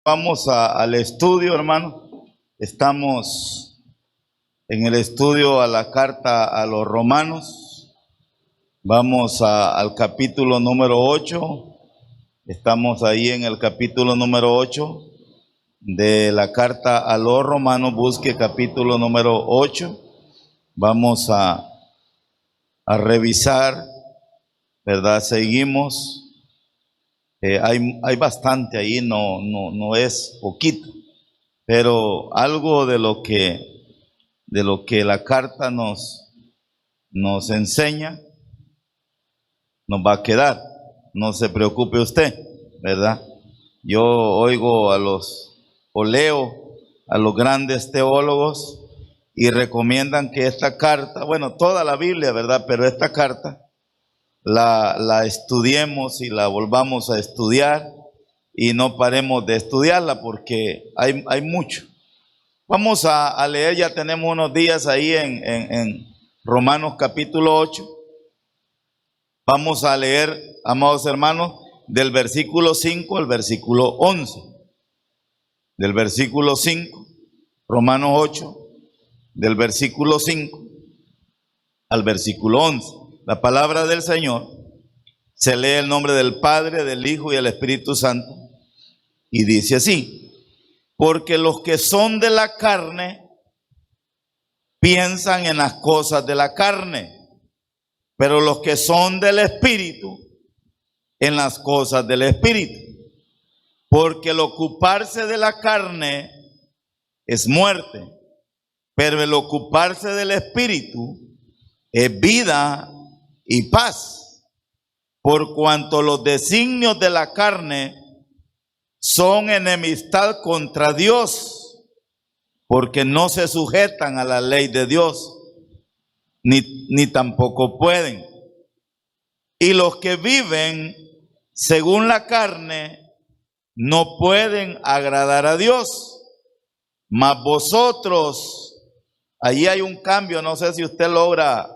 Vamos al estudio, hermano. Estamos en el estudio a la carta a los romanos. Vamos al capítulo número 8. Estamos ahí en el capítulo número 8 de la carta a los romanos. Busque capítulo número 8. Vamos a revisar, ¿verdad? Seguimos. Hay bastante ahí, no es poquito, pero algo de lo que la carta nos enseña nos va a quedar. No se preocupe usted, ¿verdad? Yo oigo leo a los grandes teólogos y recomiendan que esta carta, bueno, toda la Biblia, ¿verdad? Pero esta carta la estudiemos y la volvamos a estudiar y no paremos de estudiarla porque hay mucho. Vamos a leer, ya tenemos unos días ahí en Romanos capítulo 8. Vamos a leer, amados hermanos, del versículo 5 al versículo 11. Del versículo 5, Romanos 8, del versículo 5 al versículo 11. La palabra del Señor se lee el nombre del Padre, del Hijo y del Espíritu Santo. Y dice así: porque los que son de la carne piensan en las cosas de la carne, pero los que son del Espíritu en las cosas del Espíritu. Porque el ocuparse de la carne es muerte, pero el ocuparse del Espíritu es vida y paz, por cuanto los designios de la carne son enemistad contra Dios, porque no se sujetan a la ley de Dios, ni tampoco pueden. Y los que viven según la carne no pueden agradar a Dios. Mas vosotros, allí hay un cambio, no sé si usted logra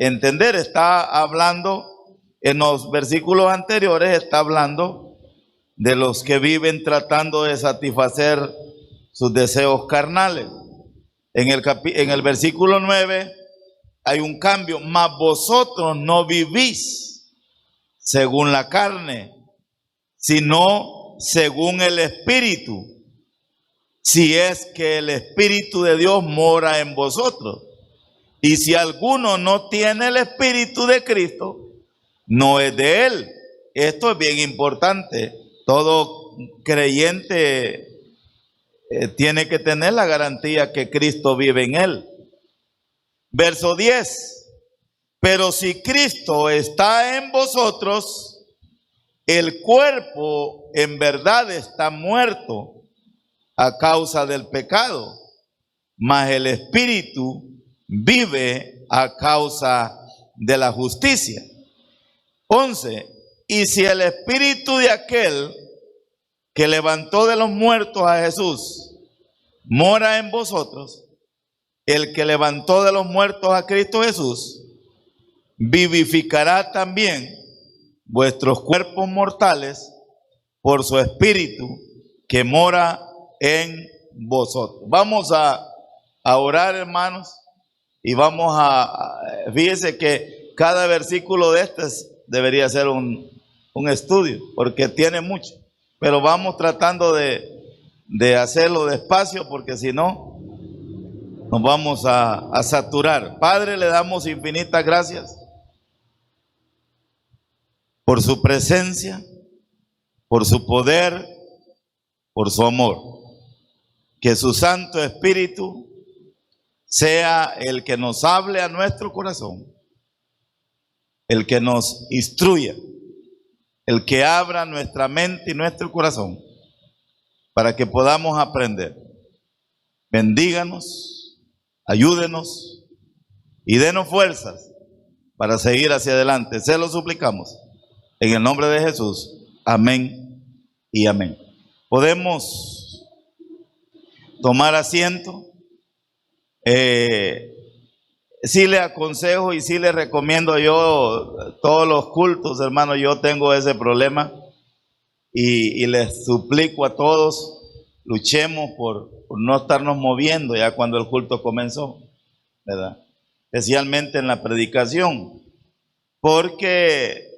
entender. Está hablando en los versículos anteriores, está hablando de los que viven tratando de satisfacer sus deseos carnales. En el versículo 9 hay un cambio: mas vosotros no vivís según la carne, sino según el Espíritu, si es que el Espíritu de Dios mora en vosotros. Y si alguno no tiene el Espíritu de Cristo, no es de él. Esto es bien importante. Todo creyente tiene que tener la garantía que Cristo vive en él. Verso 10. Pero si Cristo está en vosotros, el cuerpo en verdad está muerto a causa del pecado, mas el Espíritu vive a causa de la justicia. 11. Y si el Espíritu de aquel que levantó de los muertos a Jesús mora en vosotros, el que levantó de los muertos a Cristo Jesús vivificará también vuestros cuerpos mortales por su Espíritu que mora en vosotros. Vamos a orar, hermanos, y vamos fíjese que cada versículo de debería ser un estudio, porque tiene mucho, pero vamos tratando de hacerlo despacio, porque si no nos vamos a saturar. Padre, le damos infinitas gracias por su presencia, por su poder, por su amor. Que su Santo Espíritu sea el que nos hable a nuestro corazón, el que nos instruya, el que abra nuestra mente y nuestro corazón para que podamos aprender. Bendíganos, ayúdenos y denos fuerzas para seguir hacia adelante. Se lo suplicamos en el nombre de Jesús. Amén y amén. Podemos tomar asiento. Sí le aconsejo y sí le recomiendo, yo todos los cultos, hermano, yo tengo ese problema y les suplico a todos luchemos por no estarnos moviendo ya cuando el culto comenzó, ¿verdad? Especialmente en la predicación, porque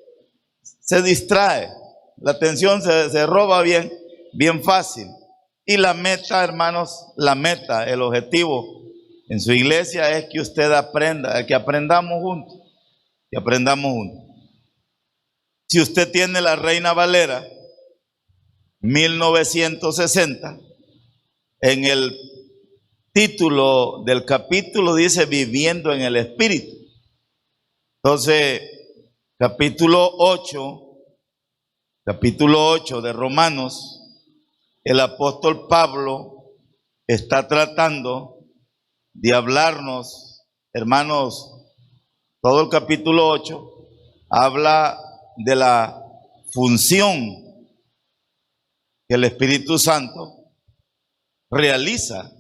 se distrae, la atención se roba bien fácil. Y la meta, hermanos, la meta, el objetivo en su iglesia es que usted aprenda, que aprendamos juntos, que aprendamos juntos. Si usted tiene la Reina Valera 1960, en el título del capítulo dice viviendo en el Espíritu. Entonces, capítulo 8 de Romanos, el apóstol Pablo está tratando de hablarnos, hermanos, todo el capítulo 8 habla de la función que el Espíritu Santo realiza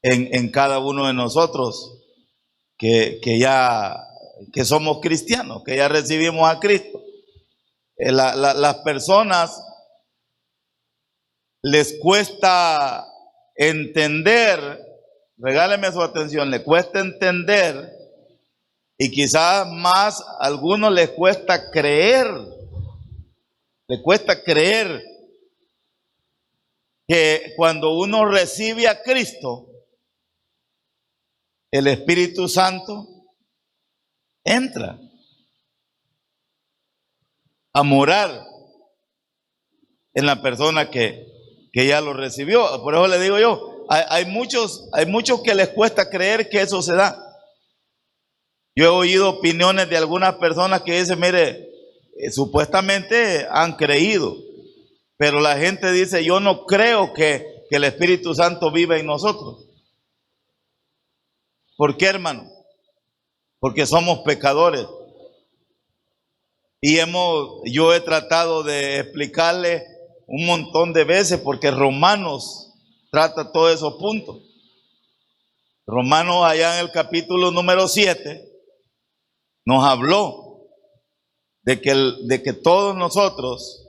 en cada uno de nosotros que somos cristianos, que ya recibimos a Cristo. Las personas les cuesta entender, regáleme su atención, les cuesta entender y quizás más a algunos les cuesta creer que cuando uno recibe a Cristo, el Espíritu Santo entra a morar en la persona que ya lo recibió. Por eso le digo yo, hay muchos que les cuesta creer que eso se da. Yo he oído opiniones de algunas personas que dicen, mire, supuestamente han creído, pero la gente dice, yo no creo que el Espíritu Santo vive en nosotros. ¿Por qué, hermano? Porque somos pecadores. Y yo he tratado de explicarle un montón de veces, porque Romanos trata todos esos puntos. Romanos allá en el capítulo número 7 nos habló de que todos nosotros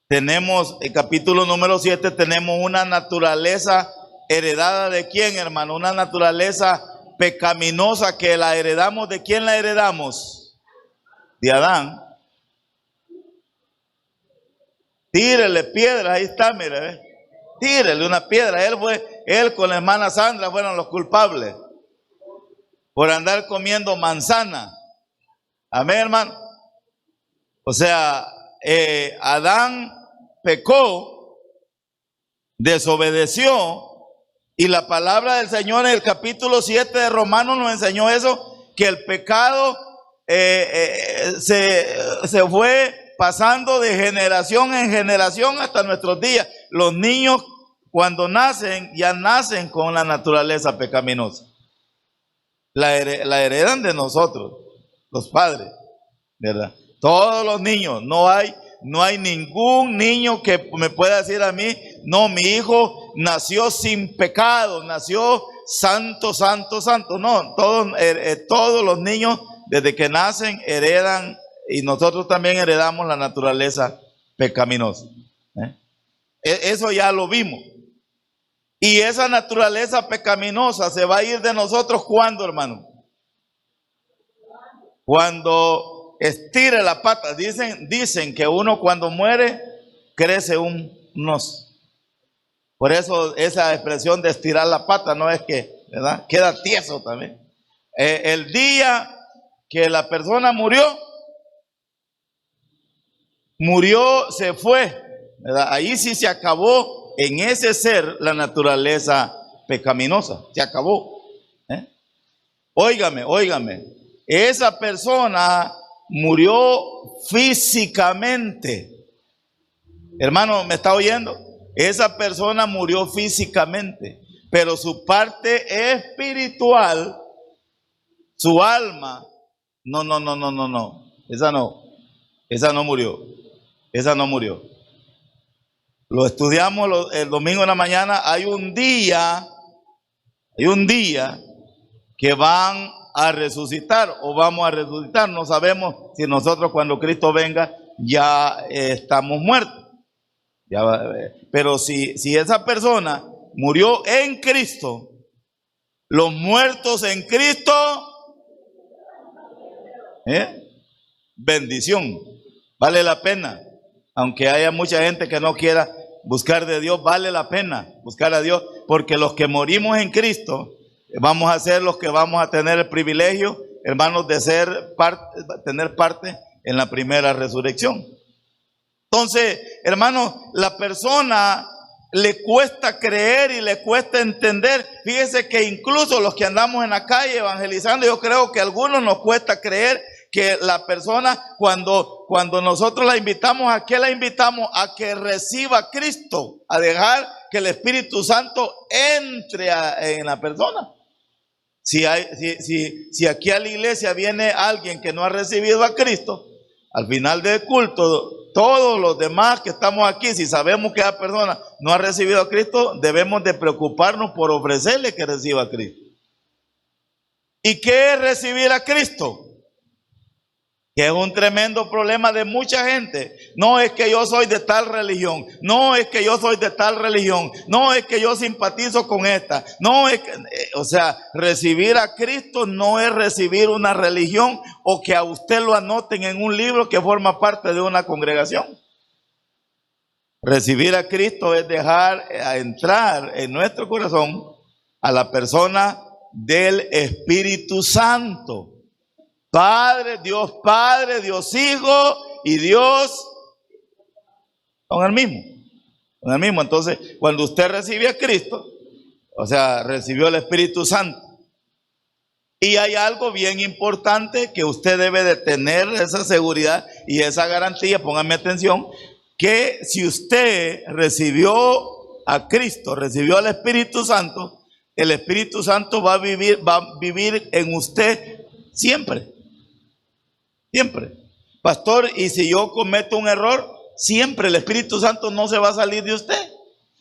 tenemos, el capítulo número 7, tenemos una naturaleza heredada de quién, hermano, una naturaleza pecaminosa que la heredamos. ¿De quién la heredamos? De Adán. Tírele piedra, ahí está, mire, ¿ve? Tírele una piedra. Él con la hermana Sandra fueron los culpables por andar comiendo manzana. Amén, hermano. O sea, Adán pecó, desobedeció, y la palabra del Señor en el capítulo 7 de Romanos nos enseñó eso, que el pecado se fue pasando de generación en generación hasta nuestros días. Los niños cuando nacen, ya nacen con la naturaleza pecaminosa. La heredan de nosotros, los padres, ¿verdad? Todos los niños, no hay ningún niño que me pueda decir a mí, no, mi hijo nació sin pecado, nació santo, santo, santo. No, todos los niños desde que nacen heredan, y nosotros también heredamos la naturaleza pecaminosa. Eso ya lo vimos. Y esa naturaleza pecaminosa se va a ir de nosotros ¿cuándo, hermano? Cuando estire la pata. Dicen que uno cuando muere crece unos. Por eso esa expresión de estirar la pata no es que, ¿verdad? Queda tieso también. El día que la persona murió, se fue, ¿verdad? Ahí sí se acabó en ese ser la naturaleza pecaminosa. Se acabó. Óigame. Esa persona murió físicamente. Hermano, ¿me está oyendo? Esa persona murió físicamente, pero su parte espiritual, su alma, no. Esa no murió. Esa no murió. Lo estudiamos el domingo en la mañana. Hay un día que van a resucitar o vamos a resucitar. No sabemos si nosotros cuando Cristo venga ya estamos muertos. Pero si esa persona murió en Cristo, los muertos en Cristo, bendición, vale la pena. Aunque haya mucha gente que no quiera buscar de Dios, vale la pena buscar a Dios, porque los que morimos en Cristo vamos a ser los que vamos a tener el privilegio, hermanos, de tener parte en la primera resurrección. Entonces, hermanos, la persona le cuesta creer y le cuesta entender. Fíjese que incluso los que andamos en la calle evangelizando, yo creo que a algunos nos cuesta creer que la persona, cuando nosotros la invitamos, ¿a qué la invitamos? A que reciba a Cristo, a dejar que el Espíritu Santo entre en la persona. Si aquí a la iglesia viene alguien que no ha recibido a Cristo, al final del culto, todos los demás que estamos aquí, si sabemos que esa persona no ha recibido a Cristo, debemos de preocuparnos por ofrecerle que reciba a Cristo. ¿Y qué es recibir a Cristo? Que es un tremendo problema de mucha gente. No es que yo soy de tal religión, no es que yo soy de tal religión, no es que yo simpatizo con esta, no es que, o sea, recibir a Cristo no es recibir una religión o que a usted lo anoten en un libro que forma parte de una congregación. Recibir a Cristo es dejar entrar en nuestro corazón a la persona del Espíritu Santo. Padre, Dios Hijo y Dios son el mismo. Entonces, cuando usted recibe a Cristo, o sea, recibió el Espíritu Santo. Y hay algo bien importante que usted debe de tener, esa seguridad y esa garantía, pónganme atención, que si usted recibió a Cristo, recibió al Espíritu Santo, el Espíritu Santo va a vivir en usted siempre. Siempre. Pastor, y si yo cometo un error, siempre el Espíritu Santo no se va a salir de usted.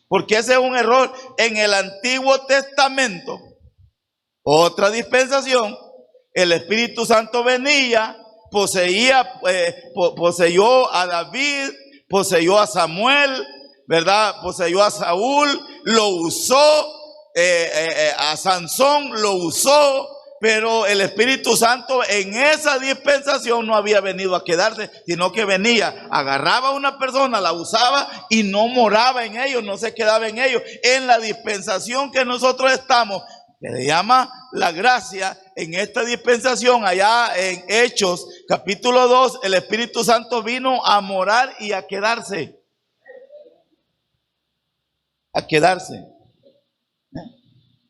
Porque ese es un error. En el Antiguo Testamento, otra dispensación, el Espíritu Santo venía, poseyó a David, poseyó a Samuel, ¿verdad? Poseyó a Saúl, lo usó, a Sansón lo usó. Pero el Espíritu Santo en esa dispensación no había venido a quedarse, sino que venía, agarraba a una persona, la usaba y no moraba en ellos, no se quedaba en ellos. En la dispensación que nosotros estamos, que se llama la gracia, en esta dispensación, allá en Hechos, capítulo 2, el Espíritu Santo vino a morar y a quedarse. A quedarse.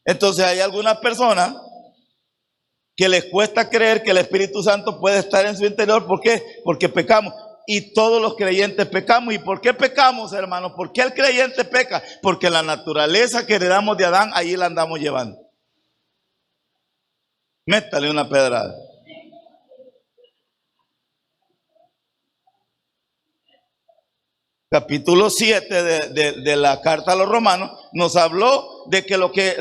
Entonces hay algunas personas que les cuesta creer que el Espíritu Santo puede estar en su interior. ¿Por qué? Porque pecamos. Y todos los creyentes pecamos. ¿Y por qué pecamos, hermanos? ¿Por qué el creyente peca? Porque la naturaleza que heredamos de Adán, ahí la andamos llevando. Métale una pedrada. Capítulo 7 de la carta a los Romanos nos habló de que lo que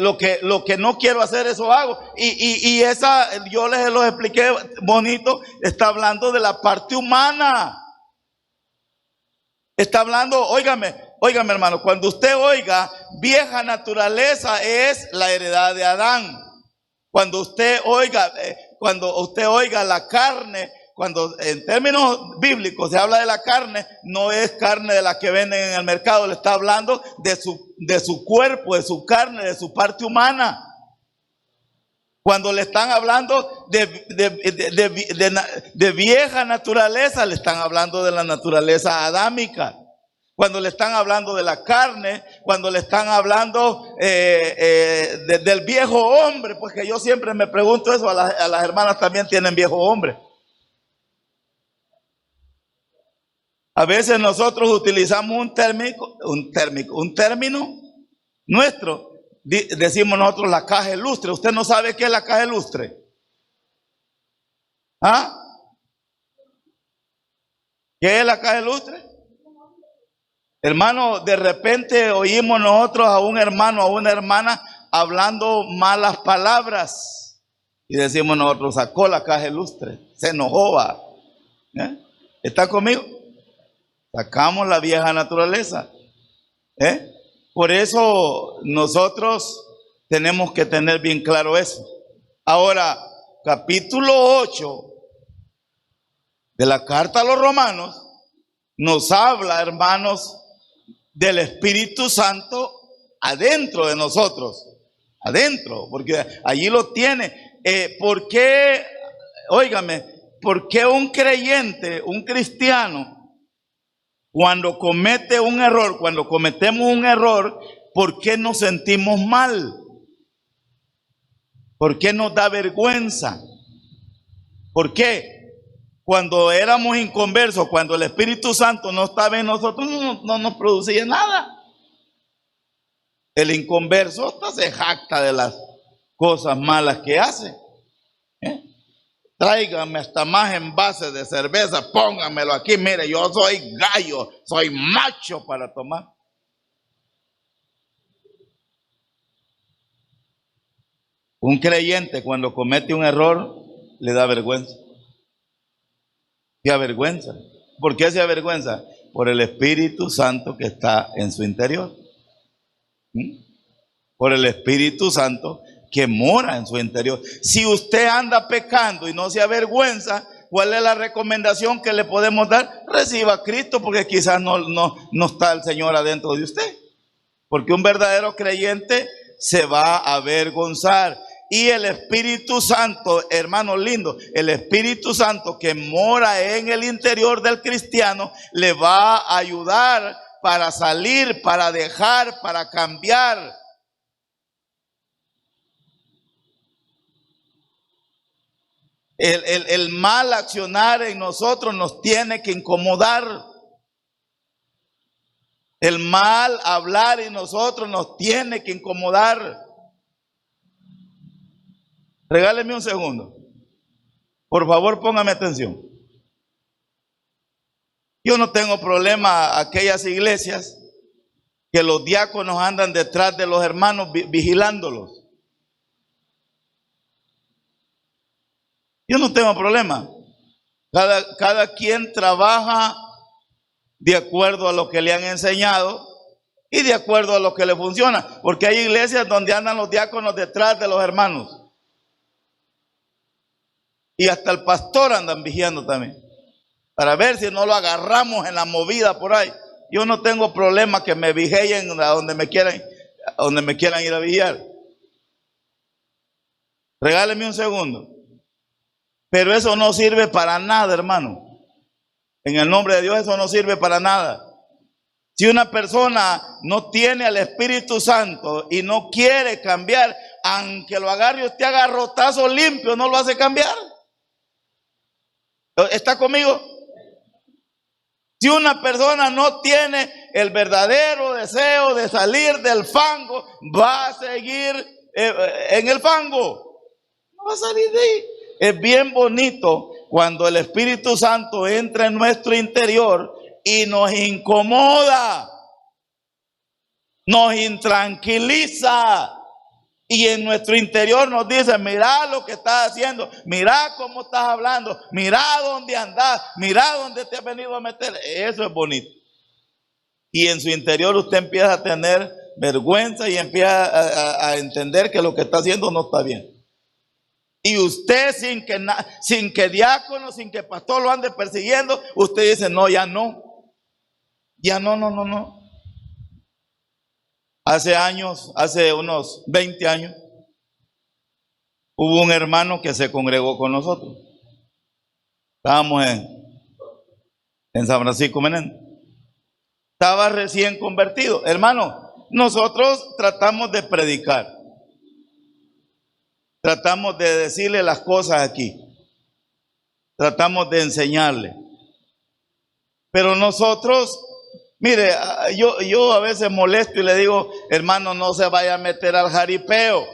no quiero hacer, eso hago. Y esa, yo les lo expliqué bonito, está hablando de la parte humana. Está hablando, óigame hermano, cuando usted oiga vieja naturaleza, es la heredad de Adán. Cuando usted oiga la carne, cuando en términos bíblicos se habla de la carne, no es carne de la que venden en el mercado, le está hablando de su cuerpo, de su carne, de su parte humana. Cuando le están hablando de vieja naturaleza, le están hablando de la naturaleza adámica. Cuando le están hablando de la carne, cuando le están hablando del viejo hombre, porque yo siempre me pregunto eso, a las hermanas también tienen viejo hombre. A veces nosotros utilizamos un término nuestro, decimos nosotros la caja ilustre. ¿Usted no sabe qué es la caja ilustre? ¿Ah? ¿Qué es la caja ilustre? Hermano, de repente oímos nosotros a un hermano, a una hermana hablando malas palabras y decimos nosotros, sacó la caja ilustre, se enojó. ¿Está conmigo? Sacamos la vieja naturaleza. ¿Eh? Por eso nosotros tenemos que tener bien claro eso. Ahora, capítulo 8 de la carta a los Romanos nos habla, hermanos, del Espíritu Santo adentro de nosotros. Adentro, porque allí lo tiene. ¿Por qué? Óigame, ¿por qué un creyente, un cristiano, cuando comete un error, cuando cometemos un error, ¿por qué nos sentimos mal? ¿Por qué nos da vergüenza? ¿Por qué? Cuando éramos inconversos, cuando el Espíritu Santo no estaba en nosotros, no nos producía nada. El inconverso hasta se jacta de las cosas malas que hace. Tráigame hasta más envases de cerveza, póngamelo aquí, mire, yo soy gallo, soy macho para tomar. Un creyente cuando comete un error le da vergüenza. Se avergüenza. ¿Por qué se avergüenza? Por el Espíritu Santo que está en su interior. Por el Espíritu Santo que mora en su interior. Si usted anda pecando y no se avergüenza, ¿cuál es la recomendación que le podemos dar? Reciba a Cristo, porque quizás no está el Señor adentro de usted. Porque un verdadero creyente se va a avergonzar. Y el Espíritu Santo, hermano lindo, el Espíritu Santo que mora en el interior del cristiano le va a ayudar para salir, para dejar, para cambiar. El mal accionar en nosotros nos tiene que incomodar. El mal hablar en nosotros nos tiene que incomodar. Regáleme un segundo. Por favor, póngame atención. Yo no tengo problema aquellas iglesias que los diáconos andan detrás de los hermanos vigilándolos. Yo no tengo problema. Cada quien trabaja de acuerdo a lo que le han enseñado y de acuerdo a lo que le funciona. Porque hay iglesias donde andan los diáconos detrás de los hermanos. Y hasta el pastor andan vigilando también, para ver si no lo agarramos en la movida por ahí. Yo no tengo problema que me vigilen a donde me quieran ir a vigilar. Regáleme un segundo. Pero eso no sirve para nada, hermano. En el nombre de Dios eso no sirve para nada. Si una persona no tiene al Espíritu Santo y no quiere cambiar, aunque lo agarre usted a garrotazo limpio, no lo hace cambiar. ¿Está conmigo? Si una persona no tiene el verdadero deseo de salir del fango, va a seguir en el fango. No va a salir de ahí. Es bien bonito cuando el Espíritu Santo entra en nuestro interior y nos incomoda, nos intranquiliza. Y en nuestro interior nos dice, mira lo que estás haciendo, mira cómo estás hablando, mira dónde andás, mira dónde te has venido a meter. Eso es bonito. Y en su interior usted empieza a tener vergüenza y empieza a entender que lo que está haciendo no está bien. Y usted sin que diácono, sin que pastor lo ande persiguiendo, usted dice, no, ya no. Ya no. Hace años, hace unos 20 años, hubo un hermano que se congregó con nosotros. Estábamos en San Francisco Menéndez. Estaba recién convertido. Hermano, nosotros tratamos de predicar. Tratamos de decirle las cosas aquí. Tratamos de enseñarle. Pero nosotros, mire, yo a veces molesto y le digo, hermano, no se vaya a meter al jaripeo.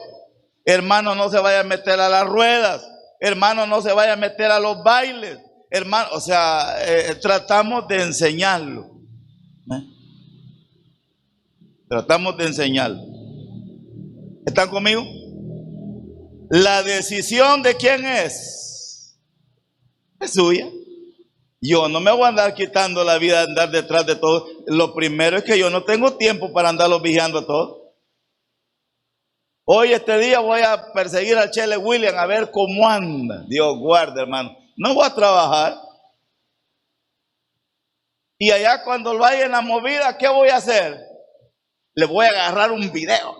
Hermano, no se vaya a meter a las ruedas. Hermano, no se vaya a meter a los bailes. Hermano, o sea, tratamos de enseñarlo. Tratamos de enseñarlo. ¿Están conmigo? La decisión de quién es suya. Yo no me voy a andar quitando la vida, andar detrás de todo. Lo primero es que yo no tengo tiempo para andarlos vigiando a todos. Hoy este día voy a perseguir al Chele William a ver cómo anda. Dios guarde, hermano. No voy a trabajar. Y allá cuando lo vaya en la movida, ¿qué voy a hacer? Le voy a agarrar un video.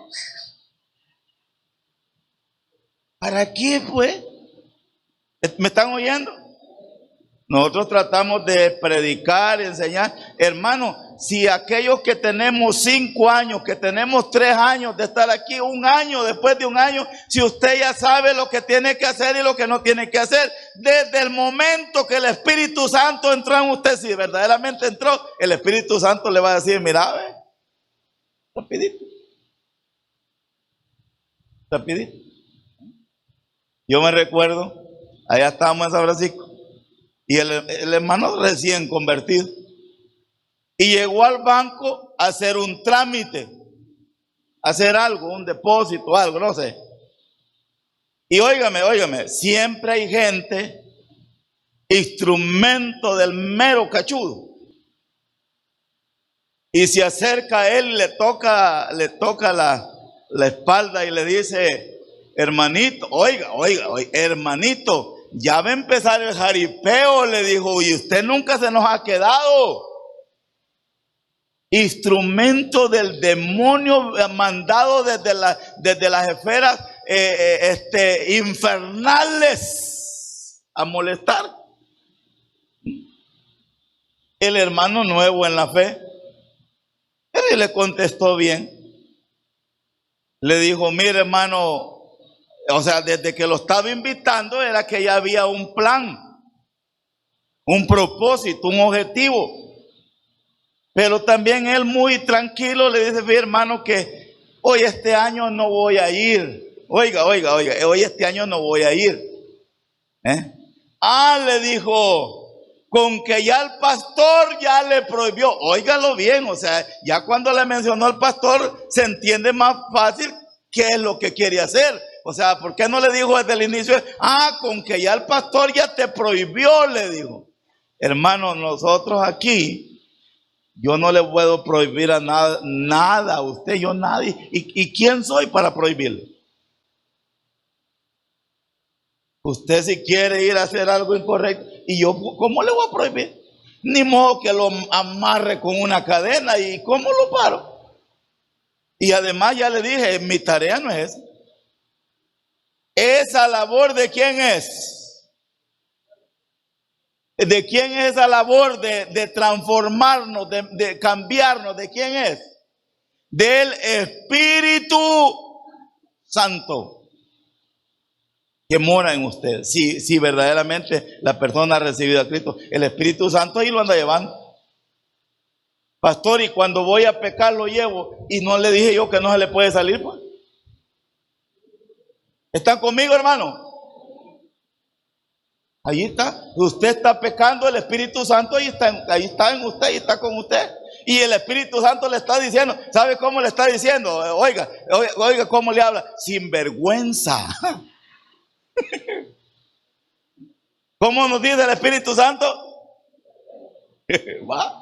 ¿Para qué, pues? ¿Me están oyendo? Nosotros tratamos de predicar, enseñar. Hermano, si aquellos que tenemos 5 años, que tenemos 3 años de estar aquí, 1 año, después de 1 año, si usted ya sabe lo que tiene que hacer y lo que no tiene que hacer, desde el momento que el Espíritu Santo entró en usted, si verdaderamente entró, el Espíritu Santo le va a decir, mira, ve, rapidito, rapidito. Yo me recuerdo, allá estábamos en San Francisco, y el hermano recién convertido, y llegó al banco a hacer un trámite, a hacer algo, un depósito, algo, no sé. Y óigame, siempre hay gente, instrumento del mero cachudo, y se acerca a él, le toca la espalda y le dice, hermanito, oiga, hermanito, ya va a empezar el jaripeo, le dijo, y usted nunca se nos ha quedado. Instrumento del demonio mandado desde las esferas infernales a molestar. El hermano nuevo en la fe, él le contestó bien. Le dijo, mire hermano, o sea, desde que lo estaba invitando era que ya había un plan, un propósito, un objetivo. Pero también él muy tranquilo le dice, mi hermano, que hoy este año no voy a ir. Oiga, hoy este año no voy a ir. Le dijo, con que ya el pastor ya le prohibió. Óigalo bien, o sea, ya cuando le mencionó al pastor se entiende más fácil qué es lo que quiere hacer. O sea, ¿por qué no le dijo desde el inicio? Con que ya el pastor ya te prohibió, le dijo. Hermano, nosotros aquí, yo no le puedo prohibir a nada a usted, yo nadie. ¿Y quién soy para prohibirle? Usted si quiere ir a hacer algo incorrecto, y yo, ¿cómo le voy a prohibir? Ni modo que lo amarre con una cadena, ¿y cómo lo paro? Y además ya le dije, mi tarea no es esa. ¿Esa labor de quién es? ¿De quién es esa labor de transformarnos, de cambiarnos? ¿De quién es? Del Espíritu Santo que mora en usted. Si verdaderamente la persona ha recibido a Cristo, el Espíritu Santo ahí lo anda llevando. Pastor, y cuando voy a pecar lo llevo, y no le dije yo que no se le puede salir, pues. ¿Están conmigo, hermano? Ahí está. Usted está pecando, el Espíritu Santo ahí está en usted y está con usted. Y el Espíritu Santo le está diciendo, ¿sabe cómo le está diciendo? Oiga cómo le habla. Sin vergüenza. ¿Cómo nos dice el Espíritu Santo? Va.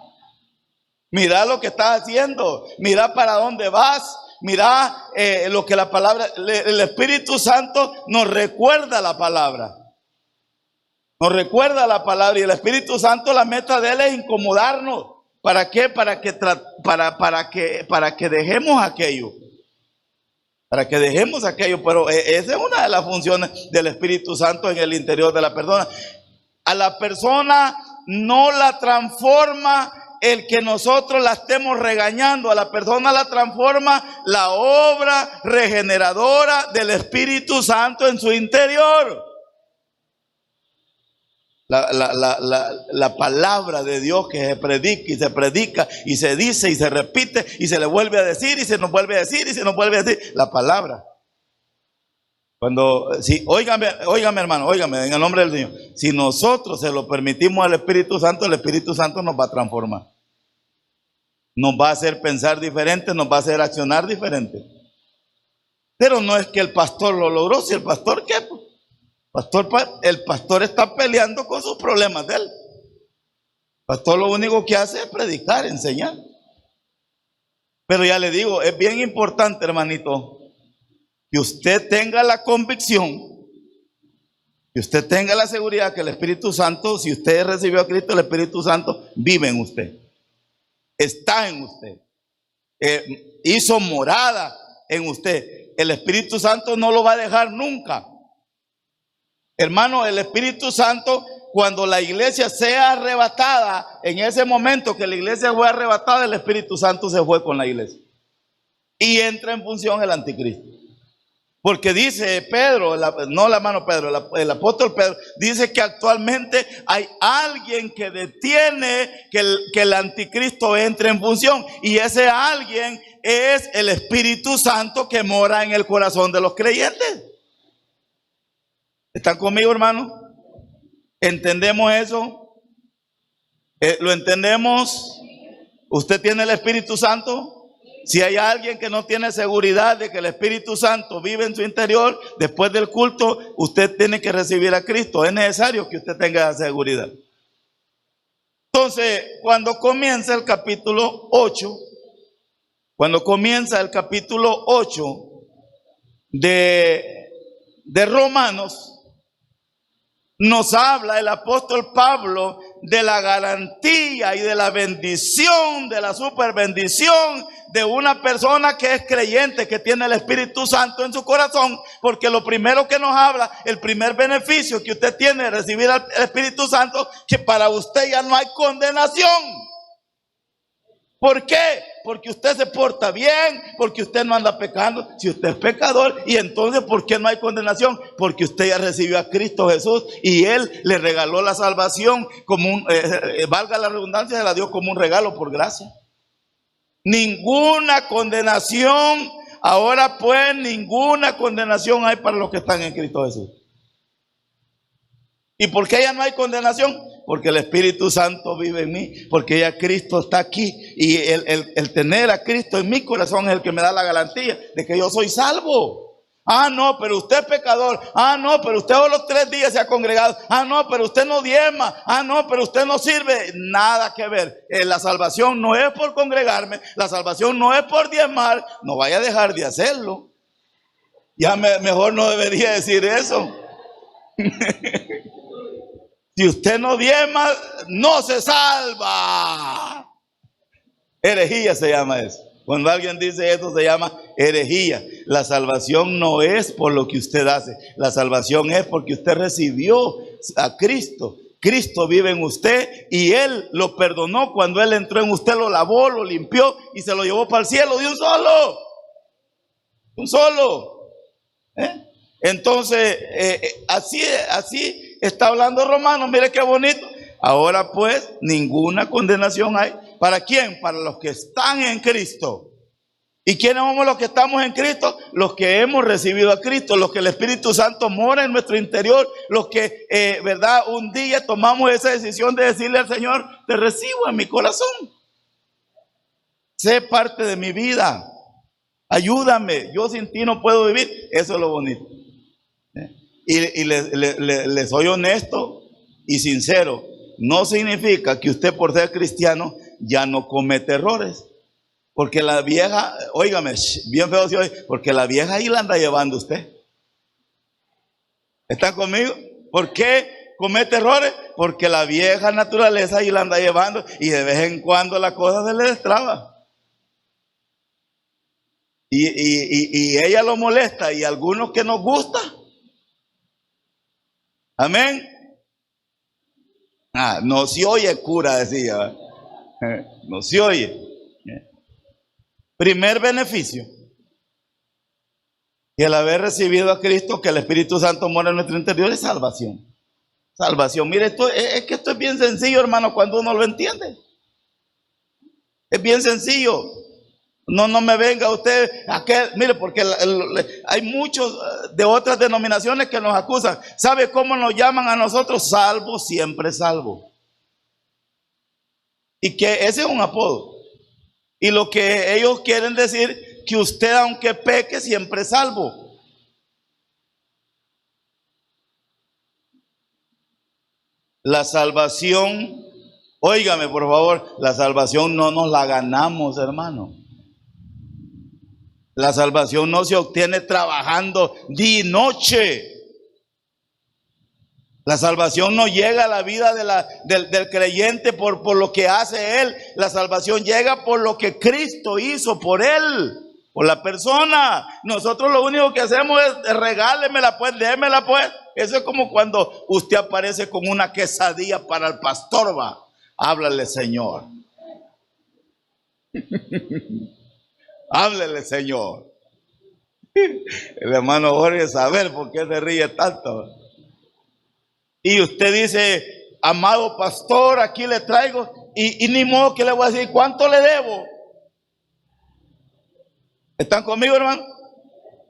Mira lo que estás haciendo. Mira para dónde vas. Mira lo que la palabra, el Espíritu Santo nos recuerda la palabra. Nos recuerda la palabra, y el Espíritu Santo, la meta de él es incomodarnos. ¿Para qué? Para que dejemos aquello. Para que dejemos aquello. Pero esa es una de las funciones del Espíritu Santo en el interior de la persona. A la persona no la transforma el que nosotros la estemos regañando. A la persona la transforma la obra regeneradora del Espíritu Santo en su interior. La palabra de Dios que se predica y se dice y se repite y se le vuelve a decir y se nos vuelve a decir y se nos vuelve a decir. La palabra. Óigame hermano, en el nombre del Señor. Si nosotros se lo permitimos al Espíritu Santo, el Espíritu Santo nos va a transformar. Nos va a hacer pensar diferente, nos va a hacer accionar diferente. Pero no es que el pastor lo logró. Si el pastor, ¿qué? El pastor está peleando con sus problemas de él. Pastor lo único que hace es predicar, enseñar. Pero ya le digo, es bien importante, hermanito, que usted tenga la convicción, que usted tenga la seguridad que el Espíritu Santo, si usted recibió a Cristo, el Espíritu Santo vive en usted, está en usted, hizo morada en usted. El Espíritu Santo no lo va a dejar nunca. Hermano, el Espíritu Santo, cuando la iglesia sea arrebatada, en ese momento que la iglesia fue arrebatada, el Espíritu Santo se fue con la iglesia. Y entra en función el anticristo. Porque dice Pedro, no el hermano Pedro, el apóstol Pedro, dice que actualmente hay alguien que detiene que el anticristo entre en función. Y ese alguien es el Espíritu Santo que mora en el corazón de los creyentes. ¿Están conmigo, hermano? ¿Entendemos eso? ¿Lo entendemos? ¿Usted tiene el Espíritu Santo? Si hay alguien que no tiene seguridad de que el Espíritu Santo vive en su interior, después del culto, usted tiene que recibir a Cristo. Es necesario que usted tenga esa seguridad. Entonces, cuando comienza el capítulo 8, de Romanos, nos habla el apóstol Pablo de la garantía y de la bendición, de la superbendición de una persona que es creyente, que tiene el Espíritu Santo en su corazón, porque lo primero que nos habla, el primer beneficio que usted tiene de recibir al Espíritu Santo, que para usted ya no hay condenación. ¿Por qué? Porque usted se porta bien, porque usted no anda pecando. Si usted es pecador, y entonces ¿por qué no hay condenación? Porque usted ya recibió a Cristo Jesús y Él le regaló la salvación como valga la redundancia, se la dio como un regalo por gracia. Ninguna condenación, ahora pues ninguna condenación hay para los que están en Cristo Jesús. ¿Y por qué ya no hay condenación? Porque el Espíritu Santo vive en mí, porque ya Cristo está aquí, y el tener a Cristo en mi corazón es el que me da la garantía de que yo soy salvo. Ah, no, pero usted es pecador. Ah, no, pero usted solo 3 días se ha congregado. Ah, no, pero usted no diezma. Ah, no, pero usted no sirve. Nada que ver. La salvación no es por congregarme, la salvación no es por diezmar. No vaya a dejar de hacerlo. Ya mejor no debería decir eso. Si usted no diezma, no se salva. Herejía se llama eso. Cuando alguien dice eso se llama herejía. La salvación no es por lo que usted hace. La salvación es porque usted recibió a Cristo. Cristo vive en usted y Él lo perdonó cuando Él entró en usted, lo lavó, lo limpió y se lo llevó para el cielo de un solo. Un solo. Entonces, así está hablando Romanos. Mire qué bonito. Ahora pues, ninguna condenación hay. ¿Para quién? Para los que están en Cristo. ¿Y quiénes somos los que estamos en Cristo? Los que hemos recibido a Cristo, los que el Espíritu Santo mora en nuestro interior, los que, ¿verdad? Un día tomamos esa decisión de decirle al Señor, te recibo en mi corazón. Sé parte de mi vida. Ayúdame, yo sin ti no puedo vivir. Eso es lo bonito. Y le soy honesto y sincero. No significa que usted por ser cristiano ya no comete errores. Porque la vieja, óigame, bien feo si hoy, porque la vieja ahí la anda llevando usted. ¿Están conmigo? ¿Por qué comete errores? Porque la vieja naturaleza ahí la anda llevando y de vez en cuando la cosa se le destraba. Y ella lo molesta y algunos que nos gusta. Amén. No se oye cura, decía. No se oye. Primer beneficio, y el haber recibido a Cristo, que el Espíritu Santo mora en nuestro interior, es salvación. Salvación. Mire, es que esto es bien sencillo, hermano, cuando uno lo entiende. Es bien sencillo. No me venga usted mire, porque hay muchos de otras denominaciones que nos acusan. ¿Sabe cómo nos llaman a nosotros? Salvo, siempre salvo. Y que ese es un apodo. Y lo que ellos quieren decir, que usted aunque peque, siempre es salvo. La salvación Óigame, por favor, la salvación no nos la ganamos, hermano. La salvación no se obtiene trabajando día y noche. La salvación no llega a la vida del creyente por lo que hace él. La salvación llega por lo que Cristo hizo por él, por la persona. Nosotros lo único que hacemos es regálemela pues, démela pues. Eso es como cuando usted aparece con una quesadilla para el pastor, va. Háblale, Señor. Háblele, Señor. El hermano Jorge saber por qué se ríe tanto. Y usted dice, amado pastor, aquí le traigo. Y ni modo que le voy a decir, ¿cuánto le debo? ¿Están conmigo, hermano?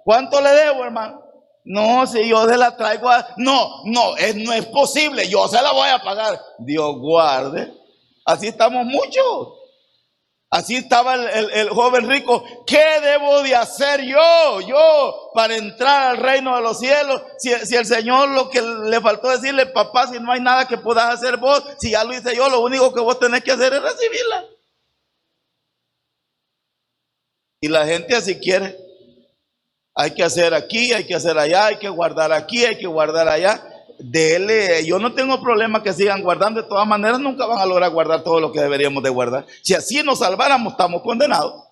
¿Cuánto le debo, hermano? No, si yo se la traigo no es posible, yo se la voy a pagar. Dios guarde. Así estamos muchos. Así estaba el joven rico. ¿Qué debo de hacer yo para entrar al reino de los cielos? Si el Señor lo que le faltó decirle, papá, si no hay nada que puedas hacer vos, si ya lo hice yo, lo único que vos tenés que hacer es recibirla. Y la gente así quiere. Hay que hacer aquí, hay que hacer allá, hay que guardar aquí, hay que guardar allá. Dele, yo no tengo problema que sigan guardando. De todas maneras nunca van a lograr guardar todo lo que deberíamos de guardar. Si así nos salváramos, estamos condenados.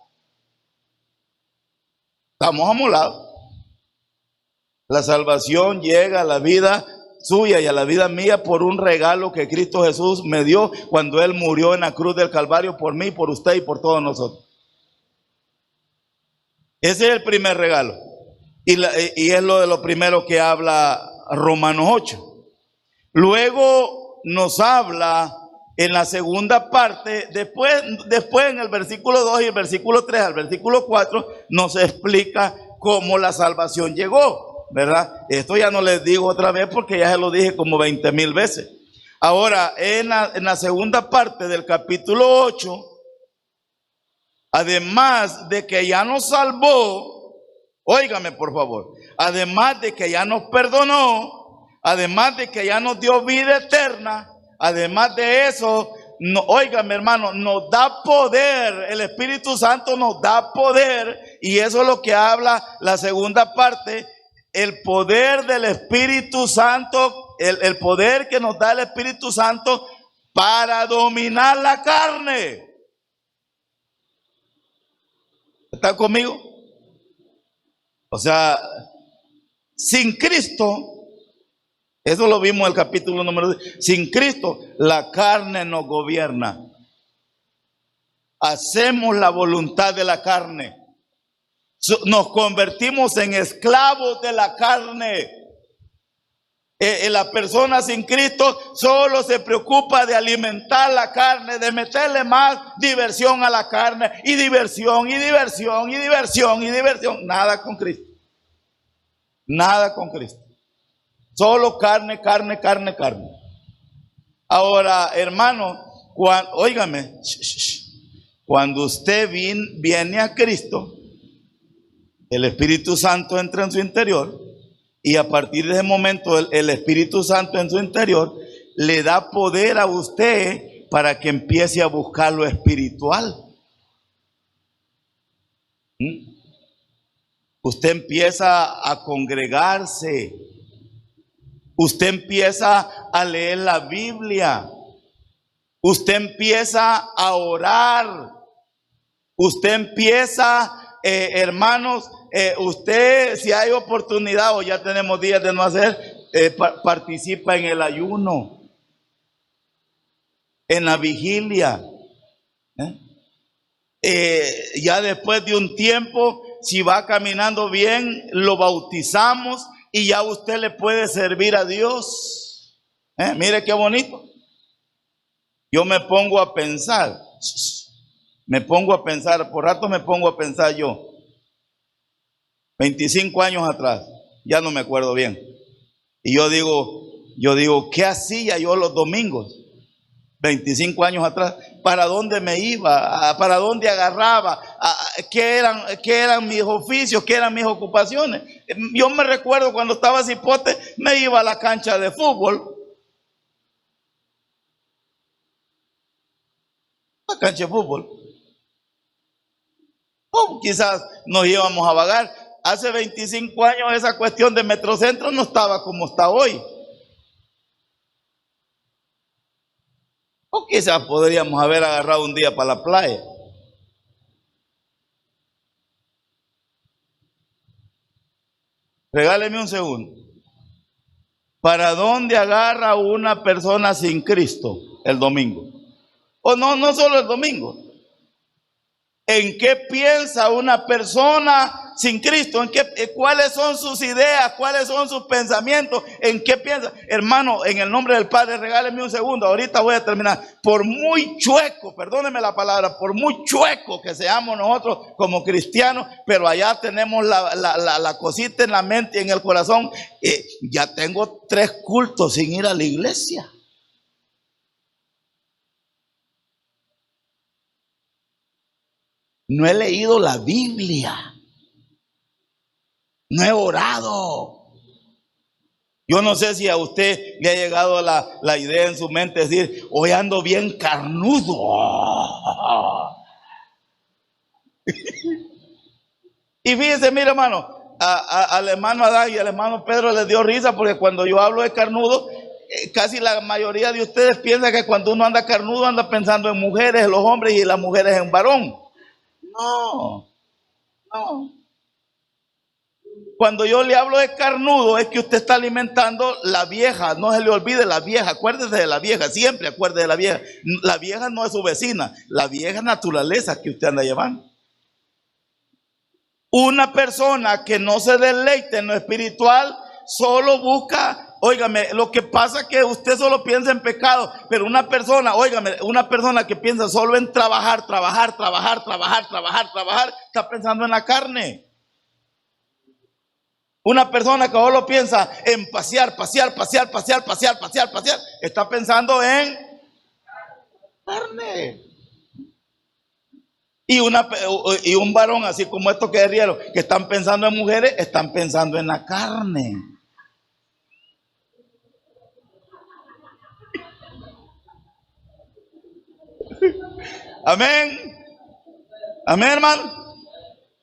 Estamos amolados. La salvación llega a la vida suya y a la vida mía por un regalo que Cristo Jesús me dio cuando Él murió en la cruz del Calvario por mí, por usted y por todos nosotros. Ese es el primer regalo. Y es lo primero que habla Romanos 8. Luego nos habla en la segunda parte, después en el versículo 2 y el versículo 3 al versículo 4, nos explica cómo la salvación llegó, ¿verdad? Esto ya no les digo otra vez porque ya se lo dije como 20,000 veces. Ahora, en la segunda parte del capítulo 8, además de que ya nos salvó, óigame por favor, además de que ya nos perdonó, además de que ya nos dio vida eterna, además de eso, óigame hermano, nos da poder, el Espíritu Santo nos da poder, y eso es lo que habla la segunda parte, el poder del Espíritu Santo, el poder que nos da el Espíritu Santo para dominar la carne. ¿Están conmigo? O sea, sin Cristo, eso lo vimos en el capítulo número 10, sin Cristo la carne nos gobierna. Hacemos la voluntad de la carne. Nos convertimos en esclavos de la carne. La persona sin Cristo solo se preocupa de alimentar la carne, de meterle más diversión a la carne, y diversión, y diversión, y diversión, y diversión. Nada con Cristo. Nada con Cristo. Solo carne, carne, carne, carne. Ahora, hermano, óigame, cuando usted viene a Cristo, el Espíritu Santo entra en su interior. Y a partir de ese momento el Espíritu Santo en su interior le da poder a usted para que empiece a buscar lo espiritual. Usted empieza a congregarse. Usted empieza a leer la Biblia. Usted empieza a orar. Usted empieza, hermanos, usted, si hay oportunidad o ya tenemos días de no hacer, participa en el ayuno, en la vigilia. Ya después de un tiempo, si va caminando bien, lo bautizamos y ya usted le puede servir a Dios. Mire qué bonito. Yo me pongo a pensar, por rato me pongo a pensar yo. 25 años atrás, ya no me acuerdo bien. Y yo digo, ¿qué hacía yo los domingos? 25 años atrás, ¿para dónde me iba? ¿Para dónde agarraba? ¿Qué eran mis oficios? ¿Qué eran mis ocupaciones? Yo me recuerdo cuando estaba cipote, me iba a la cancha de fútbol. La cancha de fútbol. O quizás nos íbamos a vagar. Hace 25 años esa cuestión de Metrocentro no estaba como está hoy. O quizás podríamos haber agarrado un día para la playa. Regáleme un segundo. ¿Para dónde agarra una persona sin Cristo el domingo? O no solo el domingo. ¿En qué piensa una persona sin Cristo? ¿Cuáles son sus ideas? ¿Cuáles son sus pensamientos? ¿En qué piensa? Hermano, en el nombre del Padre, regáleme un segundo. Ahorita voy a terminar. Por muy chueco, perdóneme la palabra, por muy chueco que seamos nosotros como cristianos, pero allá tenemos la cosita en la mente y en el corazón. Ya tengo 3 cultos sin ir a la iglesia. No he leído la Biblia. No he orado. Yo no sé si a usted le ha llegado la idea en su mente de decir, hoy ando bien carnudo. Y fíjense, mire hermano, al hermano Adán y al hermano Pedro les dio risa porque cuando yo hablo de carnudo, casi la mayoría de ustedes piensa que cuando uno anda carnudo anda pensando en mujeres, en los hombres, y las mujeres en varón. No. Cuando yo le hablo de carnudo es que usted está alimentando la vieja. No se le olvide la vieja, acuérdese de la vieja, siempre acuérdese de la vieja. La vieja no es su vecina, la vieja naturaleza que usted anda llevando. Una persona que no se deleite en lo espiritual solo busca, óigame, lo que pasa es que usted solo piensa en pecado, pero una persona, óigame, una persona que piensa solo en trabajar, está pensando en la carne. Una persona que solo piensa en pasear, está pensando en carne. Y un varón así como estos que rieron, que están pensando en mujeres, están pensando en la carne. Amén. Amén, hermano.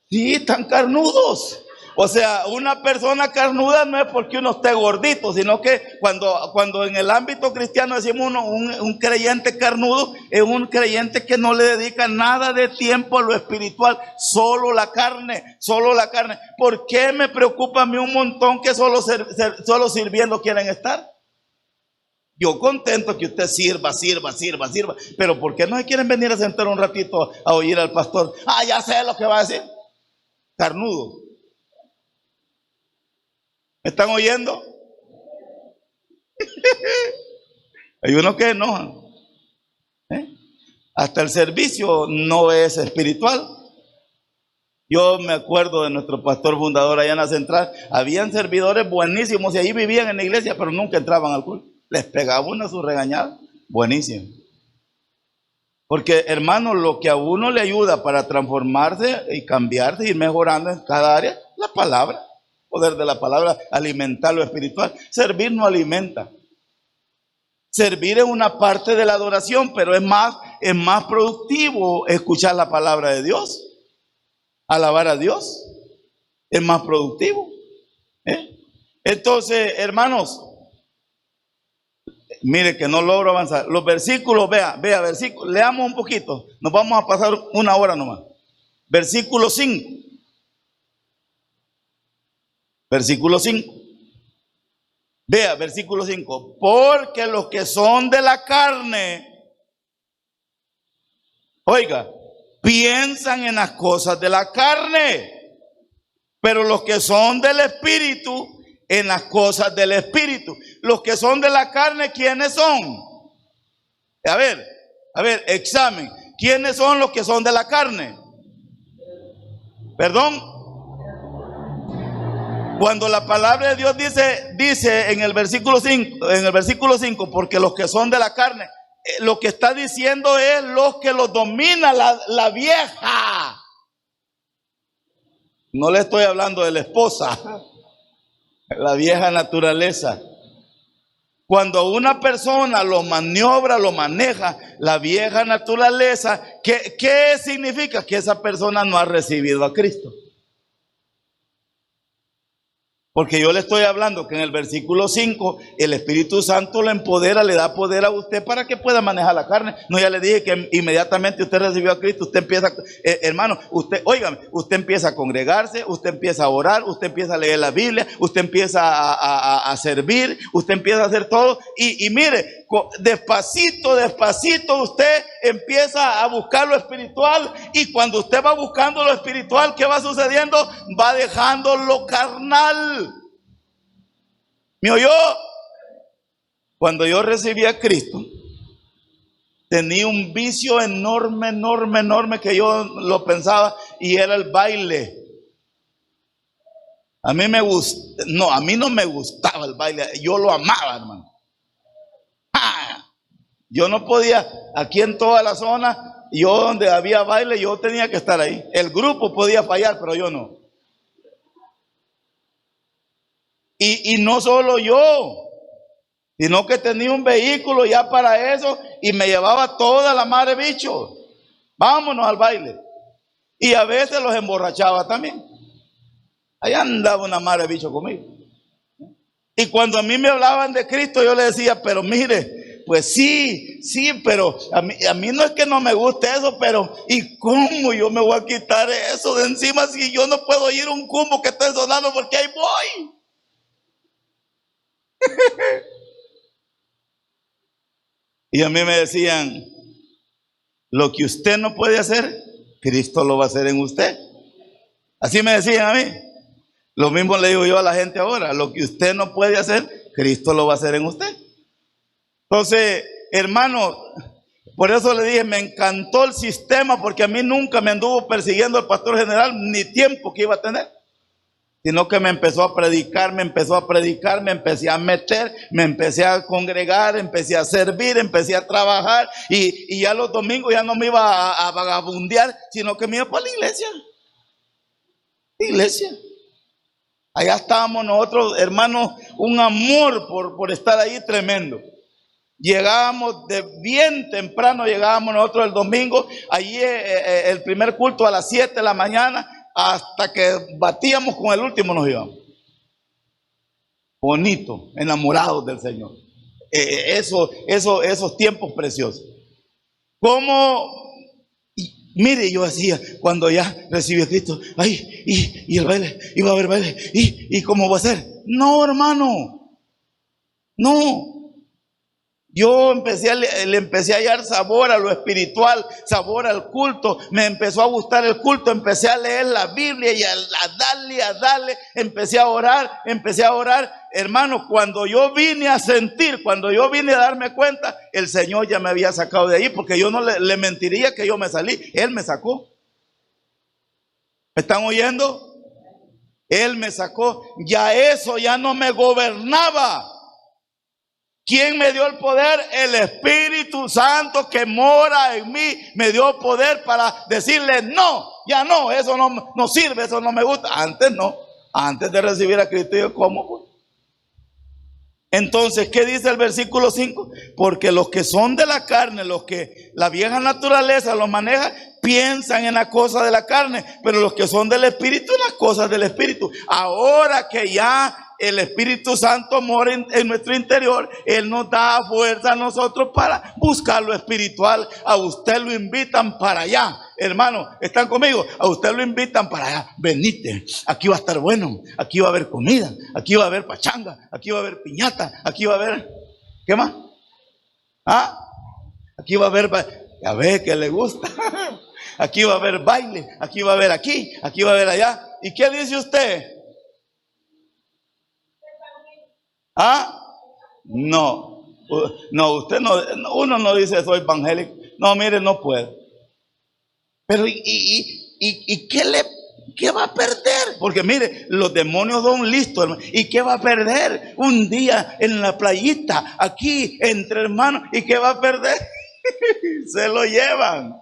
Sí, están carnudos. O sea, una persona carnuda no es porque uno esté gordito, sino que cuando en el ámbito cristiano decimos un creyente carnudo, es un creyente que no le dedica nada de tiempo a lo espiritual, solo la carne. ¿Por qué me preocupa a mí un montón que solo sirviendo quieren estar? Yo contento que usted sirva, pero ¿por qué no se quieren venir a sentar un ratito a oír al pastor? Ya sé lo que va a decir. Carnudo. ¿Me están oyendo? Hay unos que enojan. Hasta el servicio no es espiritual. Yo me acuerdo de nuestro pastor fundador allá en la central. Habían servidores buenísimos y ahí vivían en la iglesia, pero nunca entraban al culto. Les pegaba una su regañada. Buenísimo. Porque, hermano, lo que a uno le ayuda para transformarse y cambiarse y mejorando en cada área, la palabra. Poder de la palabra, alimentar lo espiritual. Servir no alimenta. Servir es una parte de la adoración, pero es más productivo escuchar la palabra de Dios. Alabar a Dios es más productivo. Entonces, hermanos, mire que no logro avanzar. Los versículos, vea versículos, leamos un poquito. Nos vamos a pasar 1 hora nomás. Versículo 5. Versículo 5. Vea, versículo 5. Porque los que son de la carne, oiga, piensan en las cosas de la carne, pero los que son del espíritu, en las cosas del espíritu. Los que son de la carne, ¿quiénes son? A ver, examen. ¿Quiénes son los que son de la carne? Perdón. Cuando la palabra de Dios dice en el versículo 5, porque los que son de la carne, lo que está diciendo es los que los domina la vieja. No le estoy hablando de la esposa, la vieja naturaleza. Cuando una persona lo maniobra, lo maneja, la vieja naturaleza, ¿qué significa? Que esa persona no ha recibido a Cristo. Porque yo le estoy hablando que en el versículo 5, el Espíritu Santo lo empodera, le da poder a usted para que pueda manejar la carne. No, ya le dije que inmediatamente usted recibió a Cristo, usted empieza, hermano, óigame, usted empieza a congregarse, usted empieza a orar, usted empieza a leer la Biblia, usted empieza a servir, usted empieza a hacer todo. Y mire, despacito, despacito usted empieza a buscar lo espiritual, y cuando usted va buscando lo espiritual, ¿qué va sucediendo? Va dejando lo carnal. ¿Me oyó? Cuando yo recibí a Cristo, tenía un vicio enorme, enorme, enorme, que yo lo pensaba, y era el baile. A mí no me gustaba el baile, yo lo amaba, hermano. Yo no podía, aquí en toda la zona, yo donde había baile, yo tenía que estar ahí. El grupo podía fallar, pero yo no. Y no solo yo, sino que tenía un vehículo ya para eso, y me llevaba toda la madre bicho. Vámonos al baile. Y a veces los emborrachaba también. Allá andaba una madre bicho conmigo. Y cuando a mí me hablaban de Cristo, yo le decía, pero mire, pues sí, pero a mí no es que no me guste eso, pero ¿y cómo yo me voy a quitar eso de encima si yo no puedo oír un cumbo que esté sonando porque ahí voy? Y a mí me decían, lo que usted no puede hacer, Cristo lo va a hacer en usted. Así me decían a mí. Lo mismo le digo yo a la gente ahora, lo que usted no puede hacer, Cristo lo va a hacer en usted. Entonces, hermano, por eso le dije, me encantó el sistema, porque a mí nunca me anduvo persiguiendo el pastor general, ni tiempo que iba a tener. Sino que me empezó a predicar, me empecé a meter, me empecé a congregar, empecé a servir, empecé a trabajar, y ya los domingos ya no me iba a vagabundear, sino que me iba para la iglesia. Allá estábamos nosotros, hermanos, un amor por estar ahí tremendo. Llegábamos bien temprano, llegábamos nosotros el domingo, allí el primer culto a las 7 de la mañana, hasta que batíamos con el último nos íbamos. Bonito, enamorados del Señor. Esos tiempos preciosos. Mire, yo hacía, cuando ya recibí a Cristo, y el baile, iba a haber baile, y ¿cómo va a ser? No, hermano, no. Yo le empecé a hallar sabor a lo espiritual, sabor al culto. Me empezó a gustar el culto, empecé a leer la Biblia y a darle, empecé a orar. Hermano, cuando yo vine a sentir, cuando yo vine a darme cuenta, el Señor ya me había sacado de ahí, porque yo no le mentiría que yo me salí. Él me sacó. ¿Me están oyendo? Él me sacó. Ya eso ya no me gobernaba. ¿Quién me dio el poder? El Espíritu Santo que mora en mí me dio poder para decirle no, ya no, eso no sirve, eso no me gusta. Antes no, antes de recibir a Cristo, yo ¿cómo? Entonces, ¿qué dice el versículo 5? Porque los que son de la carne, los que la vieja naturaleza los maneja, piensan en las cosas de la carne, pero los que son del Espíritu, en las cosas del Espíritu. Ahora que ya el Espíritu Santo mora en nuestro interior, Él nos da fuerza a nosotros para buscar lo espiritual. A usted lo invitan para allá, hermano, ¿están conmigo? A usted lo invitan para allá. Venite, aquí va a estar bueno, aquí va a haber comida, aquí va a haber pachanga, aquí va a haber piñata, aquí va a haber, ¿qué más? Aquí va a haber, a ver qué le gusta. Aquí va a haber baile, aquí va a haber aquí va a haber allá. ¿Y qué dice usted? No, usted no, uno no dice soy evangélico. No, mire, no puede. Pero ¿qué va a perder? Porque mire, los demonios son listos, hermano. ¿Y qué va a perder? Un día en la playita, aquí entre hermanos, ¿y qué va a perder? Se lo llevan,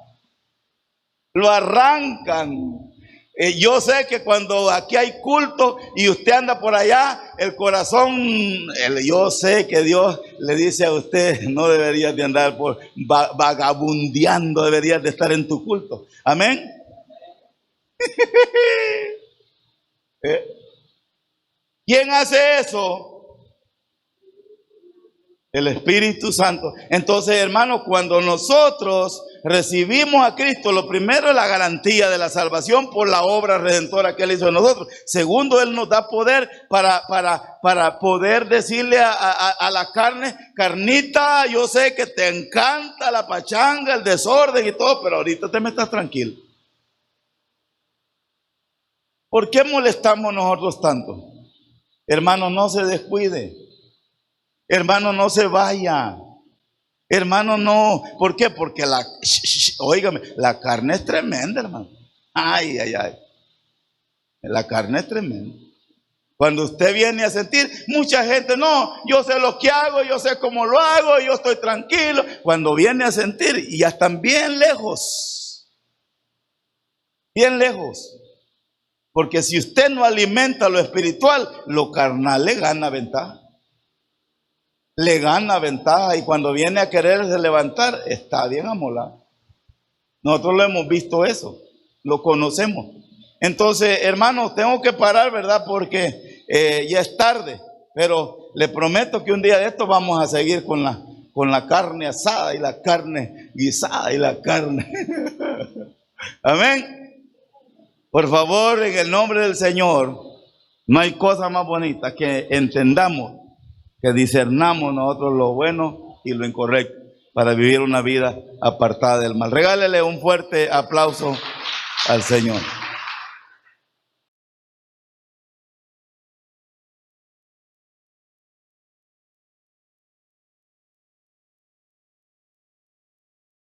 lo arrancan. Yo sé que cuando aquí hay culto y usted anda por allá, el corazón, yo sé que Dios le dice a usted, no deberías de andar por vagabundeando, deberías de estar en tu culto. Amén. ¿Quién hace eso? El Espíritu Santo. Entonces, hermanos, cuando nosotros recibimos a Cristo, lo primero es la garantía de la salvación por la obra redentora que Él hizo en nosotros. Segundo, Él nos da poder para poder decirle a la carne: carnita, yo sé que te encanta la pachanga, el desorden y todo, pero ahorita te metas tranquilo. ¿Por qué molestamos nosotros tanto? Hermano, no se descuide. Hermano, no se vaya. Hermano, no. ¿Por qué? Porque óigame, la carne es tremenda, hermano. Ay, ay, ay. La carne es tremenda. Cuando usted viene a sentir, mucha gente, no, yo sé lo que hago, yo sé cómo lo hago, yo estoy tranquilo. Cuando viene a sentir, y ya están bien lejos. Bien lejos. Porque si usted no alimenta lo espiritual, lo carnal le gana ventaja. Le gana ventaja, y cuando viene a quererse levantar, está bien amolado. Nosotros lo hemos visto eso, lo conocemos. Entonces, hermanos, tengo que parar, ¿verdad? Porque ya es tarde, pero le prometo que un día de esto vamos a seguir con la carne asada y la carne guisada y la carne. Amén. Por favor, en el nombre del Señor, no hay cosa más bonita que entendamos, que discernamos nosotros lo bueno y lo incorrecto para vivir una vida apartada del mal. Regálele un fuerte aplauso al Señor.